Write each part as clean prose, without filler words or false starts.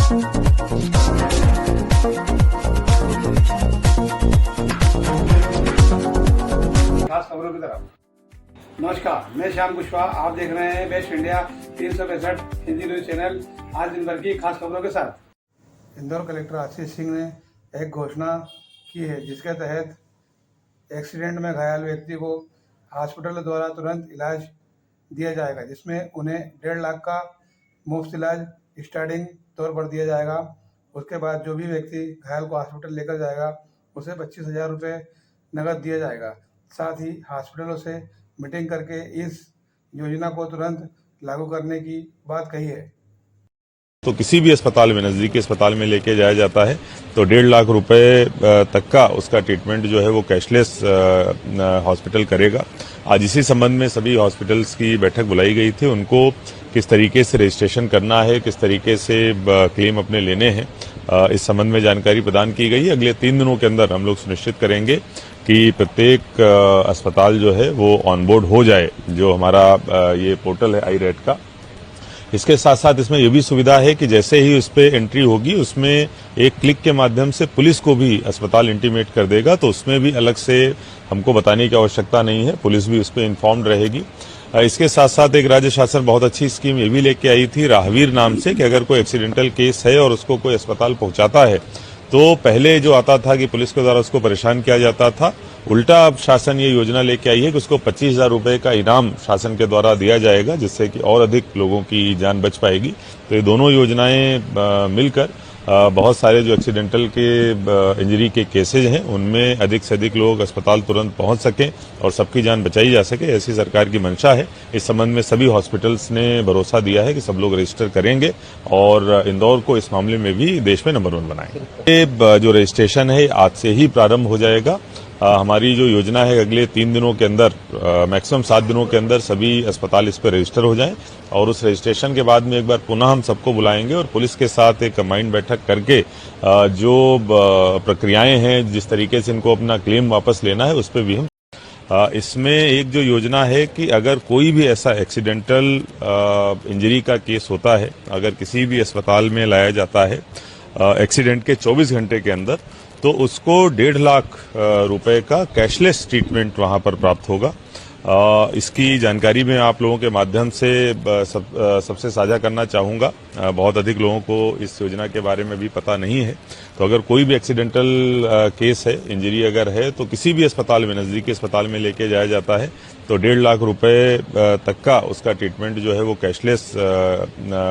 खास खबरों की तरफ। नमस्कार, मैं श्याम कुशवाहा, आप देख रहे हैं best India 365 Hindi news channel. आज दिन भर की खास खबरों के साथ। इंदौर कलेक्टर आशीष सिंह ने एक घोषणा की है जिसके तहत एक्सीडेंट में घायल व्यक्ति को हॉस्पिटल द्वारा तुरंत इलाज दिया जाएगा, जिसमें उन्हें 1.5 लाख का मुफ्त इलाज स्टार्टिंग तौर पर दिया जाएगा। उसके बाद जो भी व्यक्ति घायल को हॉस्पिटल लेकर जाएगा उसे 25,000 रुपये नकद दिया जाएगा। साथ ही हॉस्पिटलों से मीटिंग करके इस योजना को तुरंत लागू करने की बात कही है। तो किसी भी अस्पताल में, नजदीकी अस्पताल में लेके जाया जाता है तो 1.5 लाख रुपए तक का उसका ट्रीटमेंट जो है वो कैशलेस हॉस्पिटल करेगा। आज इसी संबंध में सभी हॉस्पिटल्स की बैठक बुलाई गई थी। उनको किस तरीके से रजिस्ट्रेशन करना है, किस तरीके से क्लेम अपने लेने हैं, इस संबंध में जानकारी प्रदान की गई। अगले 3 दिनों के अंदर हम लोग सुनिश्चित करेंगे कि प्रत्येक अस्पताल जो है वो ऑनबोर्ड हो जाए, जो हमारा ये पोर्टल है आई रेट का। इसके साथ साथ इसमें यह भी सुविधा है कि जैसे ही उस पर एंट्री होगी उसमें एक क्लिक के माध्यम से पुलिस को भी अस्पताल इंटीमेट कर देगा, तो उसमें भी अलग से हमको बताने की आवश्यकता नहीं है, पुलिस भी उस पर इन्फॉर्म्ड रहेगी। इसके साथ साथ एक राज्य शासन बहुत अच्छी स्कीम ये भी लेके आई थी राहवीर नाम से, कि अगर कोई एक्सीडेंटल केस है और उसको कोई अस्पताल पहुंचाता है तो पहले जो आता था कि पुलिस के द्वारा उसको परेशान किया जाता था, उल्टा अब शासन ये योजना लेके आई है कि उसको 25,000 रुपए का इनाम शासन के द्वारा दिया जाएगा, जिससे कि और अधिक लोगों की जान बच पाएगी। तो ये दोनों योजनाएं मिलकर बहुत सारे जो एक्सीडेंटल के इंजरी के केसेज हैं उनमें अधिक से अधिक लोग अस्पताल तुरंत पहुंच सकें और सबकी जान बचाई जा सके, ऐसी सरकार की मंशा है। इस संबंध में सभी हॉस्पिटल्स ने भरोसा दिया है कि सब लोग रजिस्टर करेंगे और इंदौर को इस मामले में भी देश में नंबर 1 बनाएंगे। ये जो रजिस्ट्रेशन है आज से ही प्रारंभ हो जाएगा। हमारी जो योजना है अगले 3 दिनों के अंदर, मैक्सिमम 7 दिनों के अंदर सभी अस्पताल इस पर रजिस्टर हो जाएं और उस रजिस्ट्रेशन के बाद में एक बार पुनः हम सबको बुलाएंगे और पुलिस के साथ एक कंबाइंड बैठक करके जो प्रक्रियाएं हैं, जिस तरीके से इनको अपना क्लेम वापस लेना है, उस पर भी हम इसमें एक जो योजना है कि अगर कोई भी ऐसा एक्सीडेंटल इंजरी का केस होता है, अगर किसी भी अस्पताल में लाया जाता है एक्सीडेंट के 24 घंटे के अंदर, तो उसको 1.5 लाख रुपए का कैशलेस ट्रीटमेंट वहां पर प्राप्त होगा। इसकी जानकारी मैं आप लोगों के माध्यम से सबसे साझा करना चाहूंगा। बहुत अधिक लोगों को इस योजना के बारे में भी पता नहीं है। तो अगर कोई भी एक्सीडेंटल केस है, इंजरी अगर है, तो किसी भी अस्पताल में, नजदीकी अस्पताल में लेके जाया जाता है तो 1.5 लाख रुपए तक का उसका ट्रीटमेंट जो है वो कैशलेस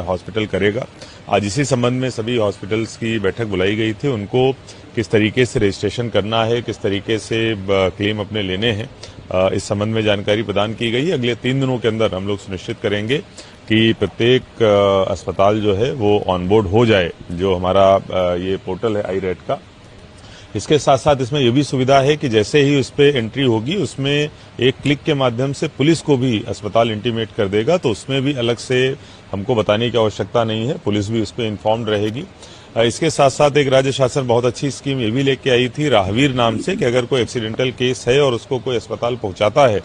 हॉस्पिटल करेगा। आज इसी संबंध में सभी हॉस्पिटल्स की बैठक बुलाई गई थी। उनको किस तरीके से रजिस्ट्रेशन करना है, किस तरीके से क्लेम अपने लेने हैं, इस संबंध में जानकारी प्रदान की गई। अगले 3 दिनों के अंदर हम लोग सुनिश्चित करेंगे कि प्रत्येक अस्पताल जो है वो ऑनबोर्ड हो जाए, जो हमारा ये पोर्टल है आई रेट का। इसके साथ साथ इसमें यह भी सुविधा है कि जैसे ही उस पर एंट्री होगी उसमें एक क्लिक के माध्यम से पुलिस को भी अस्पताल इंटीमेट कर देगा, तो उसमें भी अलग से हमको बताने की आवश्यकता नहीं है, पुलिस भी उस पर इन्फॉर्म्ड रहेगी। इसके साथ साथ एक राज्य शासन बहुत अच्छी स्कीम ये भी लेके आई थी राहवीर नाम से, कि अगर कोई एक्सीडेंटल केस है और उसको कोई अस्पताल पहुंचाता है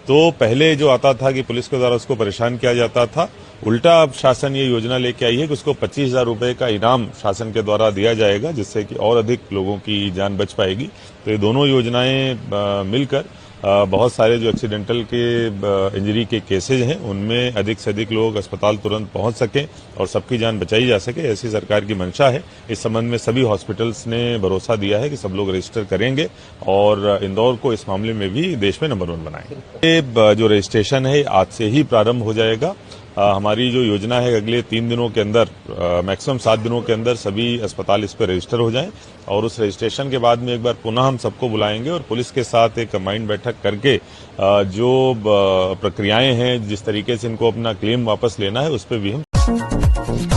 तो पहले जो आता था कि पुलिस के द्वारा उसको परेशान किया जाता था, उल्टा अब शासन ये योजना लेके आई है कि उसको 25,000 रुपए का इनाम शासन के द्वारा दिया जाएगा, जिससे कि और अधिक लोगों की जान बच पाएगी। तो ये दोनों योजनाएं मिलकर बहुत सारे जो एक्सीडेंटल के इंजरी के केसेज हैं उनमें अधिक से अधिक लोग अस्पताल तुरंत पहुंच सकें और सबकी जान बचाई जा सके, ऐसी सरकार की मंशा है। इस संबंध में सभी हॉस्पिटल्स ने भरोसा दिया है कि सब लोग रजिस्टर करेंगे और इंदौर को इस मामले में भी देश में नंबर 1 बनाएंगे। ये जो रजिस्ट्रेशन है आज से ही प्रारंभ हो जाएगा। हमारी जो योजना है अगले 3 दिनों के अंदर, मैक्सिमम 7 दिनों के अंदर सभी अस्पताल इस पर रजिस्टर हो जाएं और उस रजिस्ट्रेशन के बाद में एक बार पुनः हम सबको बुलाएंगे और पुलिस के साथ एक कंबाइंड बैठक करके जो प्रक्रियाएं हैं, जिस तरीके से इनको अपना क्लेम वापस लेना है, उस पर भी हम